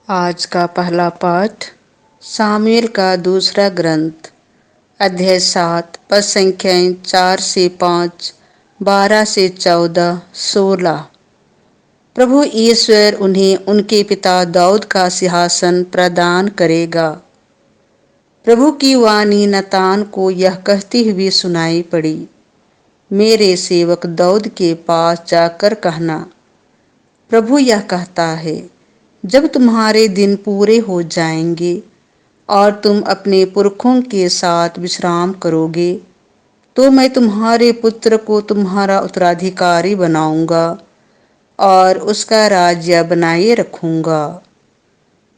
आज का पहला पाठ सामुएल का दूसरा ग्रंथ अध्याय 7 पद संख्याएं 4 से 5, 12 से 14, 16। प्रभु ईश्वर उन्हें उनके पिता दाऊद का सिंहासन प्रदान करेगा। प्रभु की वाणी नतान को यह कहती हुई सुनाई पड़ी, मेरे सेवक दाऊद के पास जाकर कहना, प्रभु यह कहता है, जब तुम्हारे दिन पूरे हो जाएंगे और तुम अपने पुरखों के साथ विश्राम करोगे, तो मैं तुम्हारे पुत्र को तुम्हारा उत्तराधिकारी बनाऊंगा और उसका राज्य बनाए रखूंगा।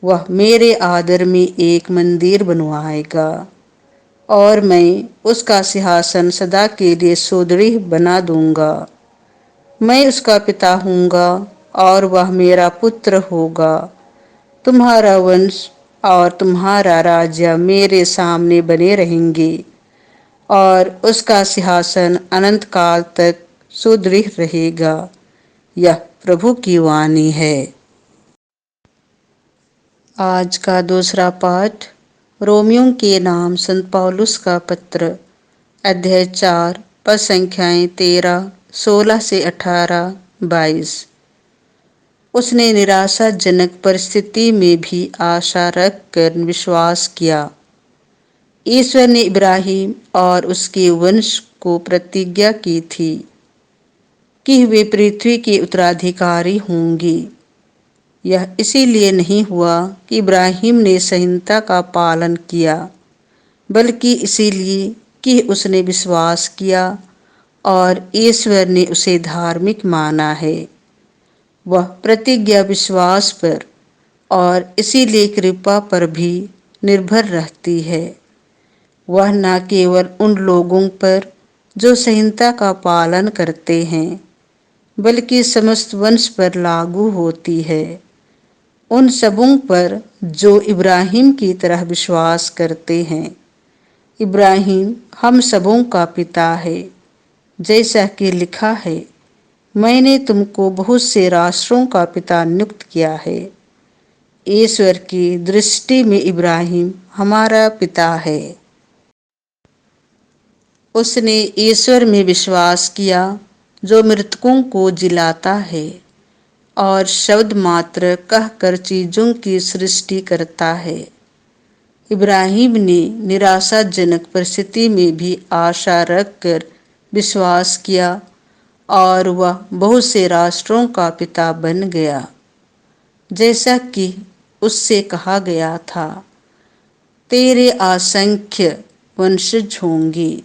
वह मेरे आदर में एक मंदिर बनवाएगा और मैं उसका सिंहासन सदा के लिए सुदृढ़ बना दूंगा। मैं उसका पिता हूँगा और वह मेरा पुत्र होगा। तुम्हारा वंश और तुम्हारा राज्य मेरे सामने बने रहेंगे और उसका सिंहासन अनंत काल तक सुदृढ़ रहेगा। यह प्रभु की वाणी है। आज का दूसरा पाठ रोमियों के नाम संत पौलुस का पत्र अध्याय 4 पद संख्याएं 13, 16 से 18, 22। उसने निराशाजनक परिस्थिति में भी आशा रखकर विश्वास किया। ईश्वर ने इब्राहिम और उसके वंश को प्रतिज्ञा की थी कि वे पृथ्वी के उत्तराधिकारी होंगे। यह इसीलिए नहीं हुआ कि इब्राहिम ने संहिता का पालन किया, बल्कि इसीलिए कि उसने विश्वास किया और ईश्वर ने उसे धार्मिक माना है। वह प्रतिज्ञा विश्वास पर और इसीलिए कृपा पर भी निर्भर रहती है। वह न केवल उन लोगों पर जो संहिता का पालन करते हैं, बल्कि समस्त वंश पर लागू होती है, उन सबों पर जो इब्राहिम की तरह विश्वास करते हैं। इब्राहिम हम सबों का पिता है, जैसा कि लिखा है, मैंने तुमको बहुत से राष्ट्रों का पिता नियुक्त किया है। ईश्वर की दृष्टि में इब्राहिम हमारा पिता है। उसने ईश्वर में विश्वास किया जो मृतकों को जिलाता है और शब्द मात्र कहकर चीजों की सृष्टि करता है। इब्राहिम ने निराशाजनक परिस्थिति में भी आशा रखकर विश्वास किया और वह बहुत से राष्ट्रों का पिता बन गया, जैसा कि उससे कहा गया था, तेरे असंख्य वंशज होंगे।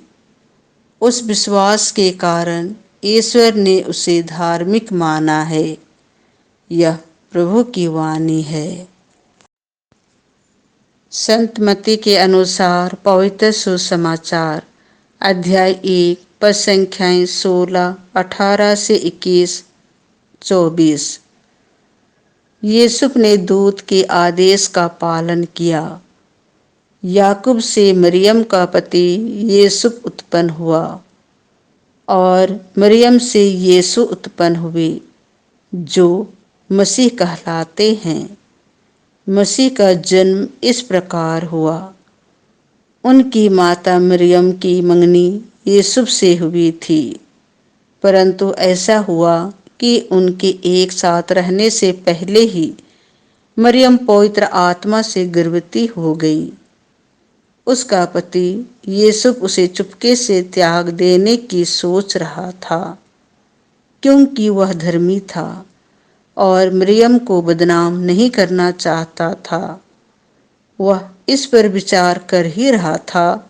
उस विश्वास के कारण ईश्वर ने उसे धार्मिक माना है। यह प्रभु की वाणी है। संत मत्ती के अनुसार पवित्र सुसमाचार अध्याय 1 पद संख्याएं 16, 18 से 21, 24। यूसुफ ने दूत के आदेश का पालन किया। याकूब से मरियम का पति यूसुफ उत्पन्न हुआ और मरियम से यीशु उत्पन्न हुए, जो मसीह कहलाते हैं। मसीह का जन्म इस प्रकार हुआ। उनकी माता मरियम की मंगनी यूसुफ से हुई थी, परंतु ऐसा हुआ कि उनके एक साथ रहने से पहले ही मरियम पवित्र आत्मा से गर्भवती हो गई। उसका पति यूसुफ उसे चुपके से त्याग देने की सोच रहा था, क्योंकि वह धर्मी था और मरियम को बदनाम नहीं करना चाहता था। वह इस पर विचार कर ही रहा था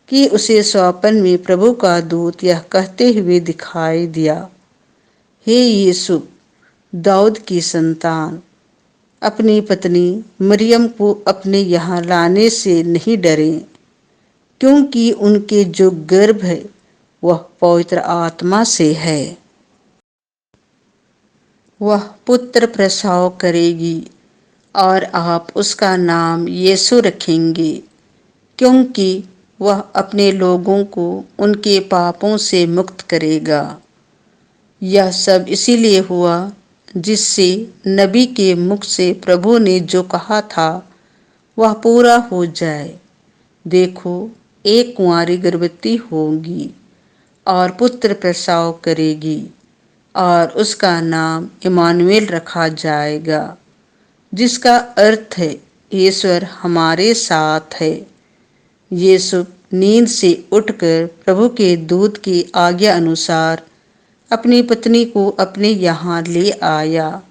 कि उसे स्वप्न में प्रभु का दूत यह कहते हुए दिखाई दिया, हे यूसुफ, दाऊद की संतान, अपनी पत्नी मरियम को अपने यहाँ लाने से नहीं डरें, क्योंकि उनके जो गर्भ है वह पवित्र आत्मा से है। वह पुत्र प्रसव करेगी और आप उसका नाम यीशु रखेंगे, क्योंकि वह अपने लोगों को उनके पापों से मुक्त करेगा। यह सब इसीलिए हुआ जिससे नबी के मुख से प्रभु ने जो कहा था वह पूरा हो जाए। देखो, एक कुंवारी गर्भवती होगी और पुत्र प्रसव करेगी और उसका नाम इमानुएल रखा जाएगा, जिसका अर्थ है ईश्वर हमारे साथ है। यूसुफ नींद से उठकर प्रभु के दूत की आज्ञा अनुसार अपनी पत्नी को अपने यहाँ ले आया।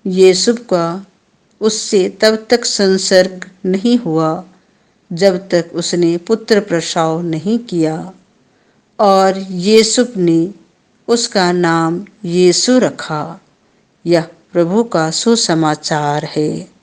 यूसुफ का उससे तब तक संसर्ग नहीं हुआ जब तक उसने पुत्र प्रसव नहीं किया, और यूसुफ ने उसका नाम यीशु रखा। यह प्रभु का सुसमाचार है।